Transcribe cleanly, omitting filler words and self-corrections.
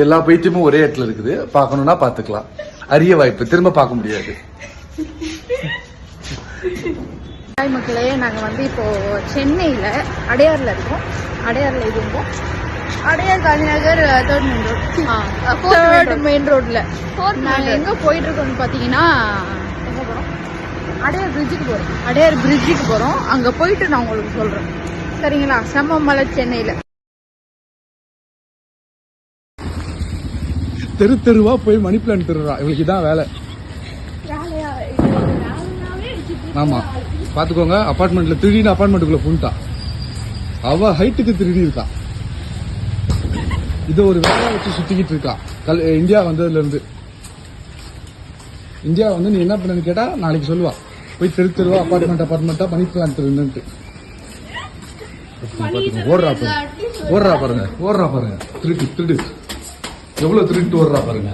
எல்லா பைத்தியமும் ஒரே இடத்துல இருக்குது. பார்க்கணும்னா பாத்துக்கலாம். அரிய வாய்ப்பு, திரும்ப பார்க்க முடியாது. மக்களே, நாங்க வந்து இப்போ சென்னையில அடையார்ல இருக்கோம். அடையார்ல இருக்கோம். அடையார் காந்திநகர் தேர்ட் மெயின் ரோட்ல நாங்க எங்க போயிட்டு இருக்கோம்னு பாத்தீங்கன்னா, எங்க போறோம்? அடையார் பிரிட்ஜுக்கு போறோம். அங்க போயிட்டு நான் உங்களுக்கு சொல்றேன், சரிங்களா? செம்மமலை சென்னையில தெருவா போய் மணி பிளான் திருடுறா. இவளுக்கு இதான் வேலை. ஆமா, பாத்துக்கோங்க. அபார்ட்மெண்ட்ல திருடின்னு அபார்ட்மெண்ட்டுக்குள்ள பூண்டா. அவ ஹைட்டுக்கு திருடி இருக்கா. இது ஒரு வேலையை வச்சு சுத்திக்கிட்டு இருக்கா. இந்தியா வந்ததுல இருந்து. இந்தியா வந்து நீ என்ன பண்ணு கேட்டா நாளைக்கு சொல்லுவா. போய் தெருவா அபார்ட்மெண்டா மணி பிளான் திருடுன்ட்டு. ஓடுறா பாருங்க. திருடு எவ்வளவு திருட்டு ஓடுறா பாருங்க.